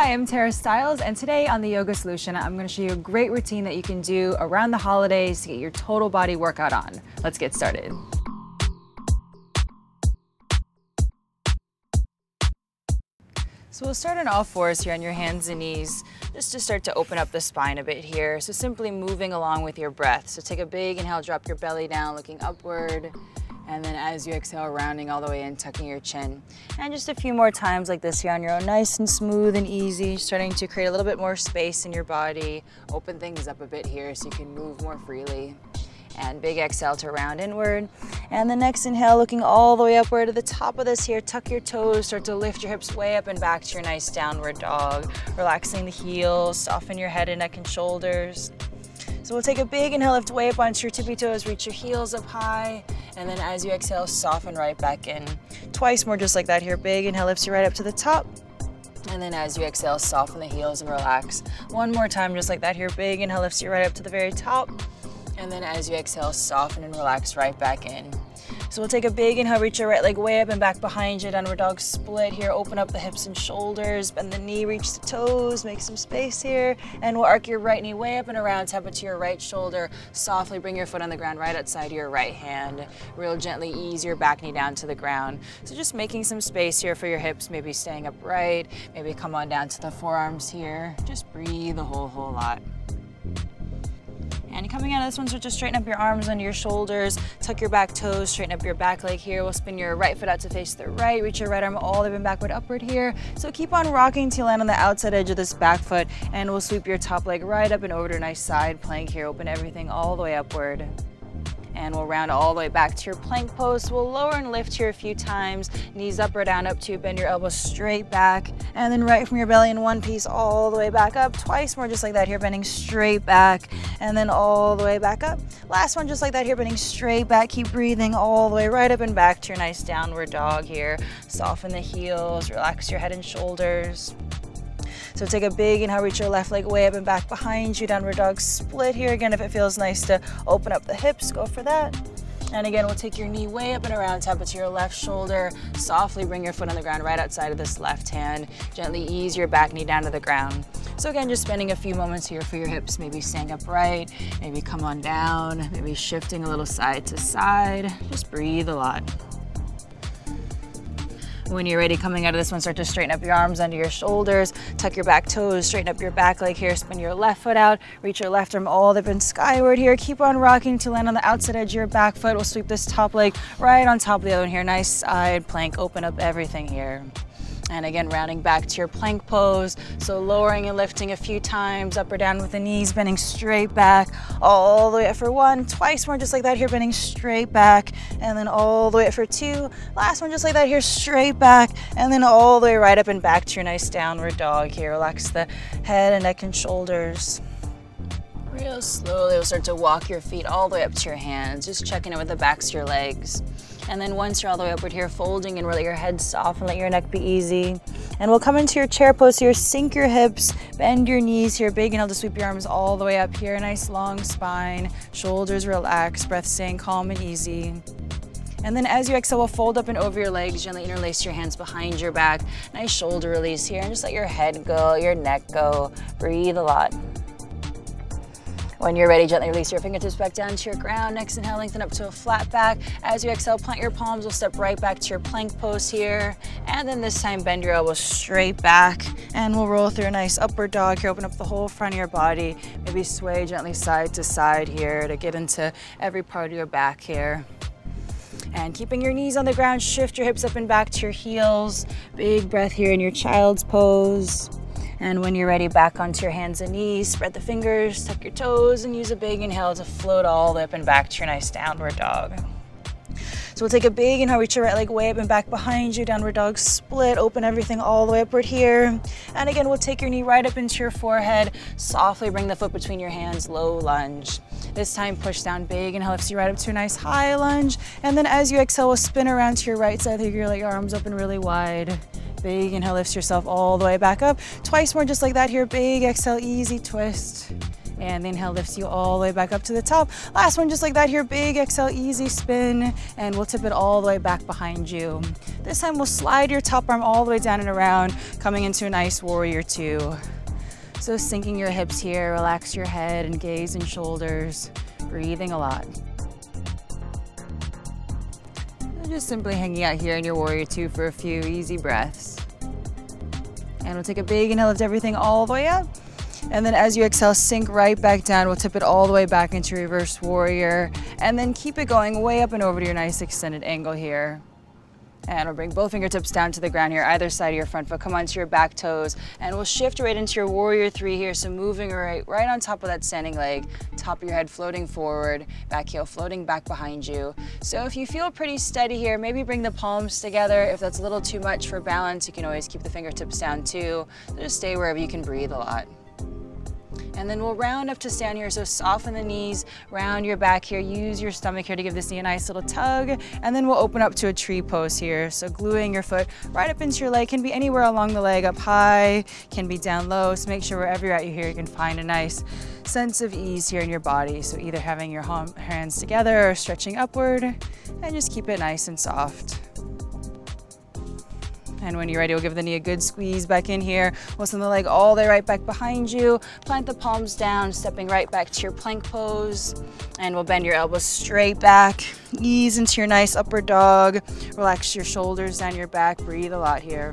Hi, I'm Stiles, and today on the Yoga Solution, I'm going to show you a great routine that you can do around the holidays to get your total body workout on. Let's get started. So we'll start on all fours here on your hands and knees, just to start to open up the spine a bit here. So simply moving along with your breath. So take a big inhale, drop your belly down, looking upward. And then as you exhale, rounding all the way in, tucking your chin. And just a few more times like this here on your own, nice and smooth and easy, starting to create a little bit more space in your body. Open things up a bit here so you can move more freely. And big exhale to round inward. And the next inhale, looking all the way upward to the top of this here, tuck your toes, start to lift your hips way up and back to your nice downward dog. Relaxing the heels, soften your head and neck and shoulders. So we'll take a big inhale, lift way up onto your tippy toes, reach your heels up high, and then as you exhale, soften right back in. Twice more just like that here. Big inhale lifts you right up to the top, and then as you exhale, soften the heels and relax. One more time just like that here. Big inhale lifts you right up to the very top, and then as you exhale, soften and relax right back in. So we'll take a big inhale, reach your right leg way up and back behind you, downward dog split here. Open up the hips and shoulders, bend the knee, reach the toes, make some space here. And we'll arc your right knee way up and around, tap it to your right shoulder. Softly bring your foot on the ground right outside of your right hand. Real gently ease your back knee down to the ground. So just making some space here for your hips, maybe staying upright, maybe come on down to the forearms here. Just breathe a whole lot. And coming out of this one, start to straighten up your arms under your shoulders, tuck your back toes, straighten up your back leg here. We'll spin your right foot out to face the right, reach your right arm all the way backward, upward here. So keep on rocking till you land on the outside edge of this back foot, and we'll sweep your top leg right up and over to a nice side plank here. Open everything all the way upward. And we'll round all the way back to your plank pose. We'll lower and lift here a few times. Knees up or down, up to bend your elbows straight back. And then right from your belly in one piece all the way back up. Twice more just like that here, bending straight back. And then all the way back up. Last one just like that here, bending straight back. Keep breathing all the way right up and back to your nice downward dog here. Soften the heels, relax your head and shoulders. So take a big inhale, reach your left leg way up and back behind you, downward dog split here. Again, if it feels nice to open up the hips, go for that. And again, we'll take your knee way up and around, tap it to your left shoulder. Softly bring your foot on the ground right outside of this left hand. Gently ease your back knee down to the ground. So again, just spending a few moments here for your hips, maybe staying upright, maybe come on down, maybe shifting a little side to side. Just breathe a lot. When you're ready, coming out of this one, start to straighten up your arms under your shoulders, tuck your back toes, straighten up your back leg here, spin your left foot out, reach your left arm all the way up and skyward here. Keep on rocking to land on the outside edge of your back foot. We'll sweep this top leg right on top of the other one here. Nice side plank, open up everything here. And again, rounding back to your plank pose. So lowering and lifting a few times, up or down with the knees, bending straight back, all the way up for one. Twice more just like that here, bending straight back, and then all the way up for two. Last one just like that here, straight back, and then all the way right up and back to your nice downward dog here. Relax the head and neck and shoulders. Real slowly, we'll start to walk your feet all the way up to your hands, just checking in with the backs of your legs. And then once you're all the way upward here, folding and let your head soften, let your neck be easy. And we'll come into your chair pose here, sink your hips, bend your knees here, big inhale to sweep your arms all the way up here, nice long spine, shoulders relaxed, breath staying calm and easy. And then as you exhale, we'll fold up and over your legs, gently interlace your hands behind your back, nice shoulder release here, and just let your head go, your neck go, breathe a lot. When you're ready, gently release your fingertips back down to your ground. Next inhale, lengthen up to a flat back. As you exhale, plant your palms. We'll step right back to your plank pose here. And then this time, bend your elbows straight back. And we'll roll through a nice upward dog here. Open up the whole front of your body. Maybe sway gently side to side here to get into every part of your back here. And keeping your knees on the ground, shift your hips up and back to your heels. Big breath here in your child's pose. And when you're ready, back onto your hands and knees, spread the fingers, tuck your toes, and use a big inhale to float all the way up and back to your nice downward dog. So we'll take a big inhale, reach your right leg way up and back behind you, downward dog split, open everything all the way upward here. And again, we'll take your knee right up into your forehead, softly bring the foot between your hands, low lunge. This time, push down big, inhale lifts you right up to a nice high lunge. And then as you exhale, we'll spin around to your right side, here, let your arms open really wide. Big inhale lifts yourself all the way back up. Twice more just like that here, big exhale, easy twist. And the inhale lifts you all the way back up to the top. Last one, just like that here, big exhale, easy spin, and we'll tip it all the way back behind you. This time we'll slide your top arm all the way down and around, coming into a nice warrior two. So sinking your hips here, relax your head and gaze and shoulders, breathing a lot. And just simply hanging out here in your warrior two for a few easy breaths. And we'll take a big inhale, lift everything all the way up. And then as you exhale, sink right back down. We'll tip it all the way back into reverse warrior. And then keep it going way up and over to your nice extended angle here. And we'll bring both fingertips down to the ground here, either side of your front foot. Come onto your back toes. And we'll shift right into your warrior three here. So moving right on top of that standing leg. Top of your head floating forward. Back heel floating back behind you. So if you feel pretty steady here, maybe bring the palms together. If that's a little too much for balance, you can always keep the fingertips down too. So just stay wherever you can breathe a lot. And then we'll round up to stand here, so soften the knees, round your back here, use your stomach here to give this knee a nice little tug, and then we'll open up to a tree pose here. So gluing your foot right up into your leg, can be anywhere along the leg, up high, can be down low, so make sure wherever you're at here you can find a nice sense of ease here in your body. So either having your hands together or stretching upward, and just keep it nice and soft. And when you're ready, we'll give the knee a good squeeze back in here. We'll send the leg all the way right back behind you. Plant the palms down, stepping right back to your plank pose. And we'll bend your elbows straight back. Ease into your nice upward dog. Relax your shoulders down your back. Breathe a lot here.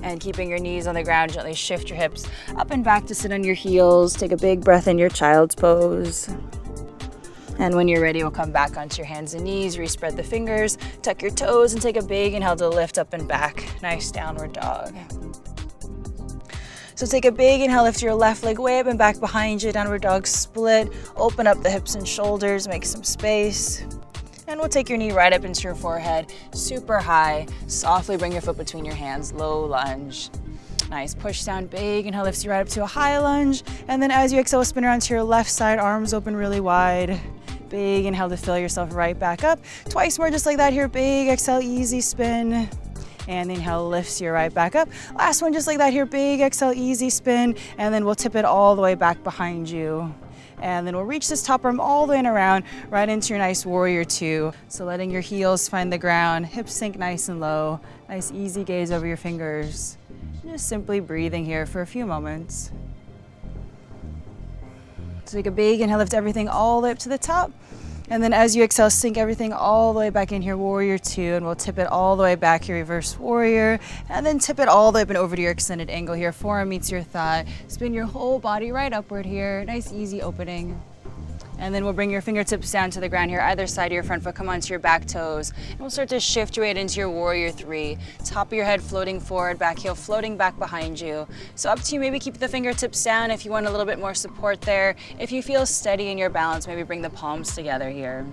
And keeping your knees on the ground, gently shift your hips up and back to sit on your heels. Take a big breath in your child's pose. And when you're ready, we'll come back onto your hands and knees, respread the fingers, tuck your toes, and take a big inhale to lift up and back. Nice downward dog. So take a big inhale, lift your left leg way up and back behind you, downward dog split. Open up the hips and shoulders, make some space. And we'll take your knee right up into your forehead, super high. Softly bring your foot between your hands, low lunge. Nice, push down, big inhale lifts you right up to a high lunge. And then as you exhale, spin around to your left side, arms open really wide. Big inhale to fill yourself right back up. Twice more just like that here, big exhale, easy spin. And the inhale lifts you right back up. Last one just like that here, big exhale, easy spin. And then we'll tip it all the way back behind you. And then we'll reach this top arm all the way and around, right into your nice warrior two. So letting your heels find the ground, hips sink nice and low. Nice easy gaze over your fingers. Just simply breathing here for a few moments. So take a big inhale, lift everything all the way up to the top. And then as you exhale, sink everything all the way back in here, warrior two, and we'll tip it all the way back here, reverse warrior, and then tip it all the way up and over to your extended angle here. Forearm meets your thigh. Spin your whole body right upward here. Nice, easy opening. And then we'll bring your fingertips down to the ground here, either side of your front foot, come onto your back toes. And we'll start to shift your weight into your warrior three. Top of your head floating forward, back heel floating back behind you. So up to you, maybe keep the fingertips down if you want a little bit more support there. If you feel steady in your balance, maybe bring the palms together here.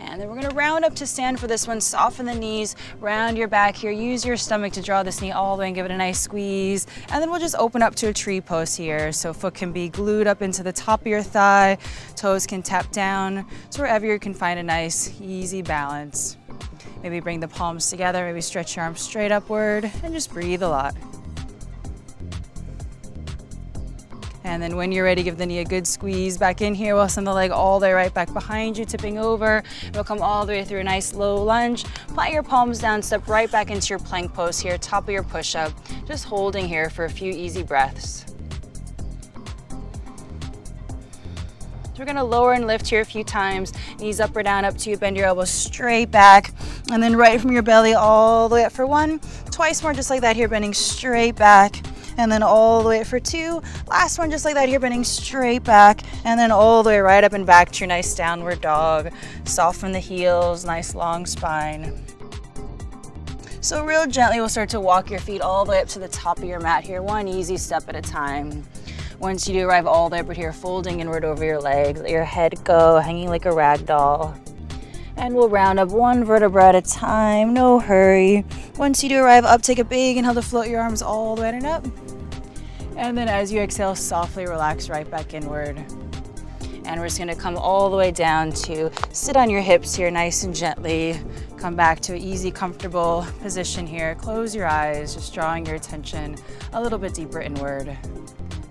And then we're gonna round up to stand for this one. Soften the knees, round your back here. Use your stomach to draw this knee all the way and give it a nice squeeze. And then we'll just open up to a tree pose here. So foot can be glued up into the top of your thigh, toes can tap down. So wherever you can find a nice, easy balance. Maybe bring the palms together, maybe stretch your arms straight upward, and just breathe a lot. And then when you're ready, give the knee a good squeeze back in here. We'll send the leg all the way right back behind you, tipping over. We'll come all the way through a nice low lunge. Plant your palms down, step right back into your plank pose here, top of your push-up. Just holding here for a few easy breaths. So we're gonna lower and lift here a few times. Knees up or down, up to you. Bend your elbows straight back. And then right from your belly all the way up for one. Twice more just like that here, bending straight back. And then all the way up for two. Last one just like that here, bending straight back. And then all the way right up and back to your nice downward dog. Soften the heels, nice long spine. So real gently, we'll start to walk your feet all the way up to the top of your mat here, one easy step at a time. Once you do arrive all the way up here, folding inward over your legs, let your head go, hanging like a rag doll. And we'll round up one vertebra at a time, no hurry. Once you do arrive up, take a big inhale to float your arms all the way and up. And then as you exhale, softly relax right back inward. And we're just gonna come all the way down to sit on your hips here nice and gently. Come back to an easy, comfortable position here. Close your eyes, just drawing your attention a little bit deeper inward.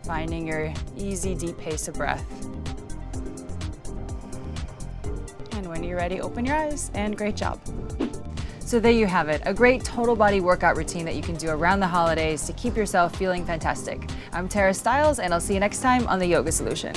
finding your easy, deep pace of breath. And when you're ready, open your eyes, and great job. So there you have it, a great total body workout routine that you can do around the holidays to keep yourself feeling fantastic. I'm Stiles, and I'll see you next time on The Yoga Solution.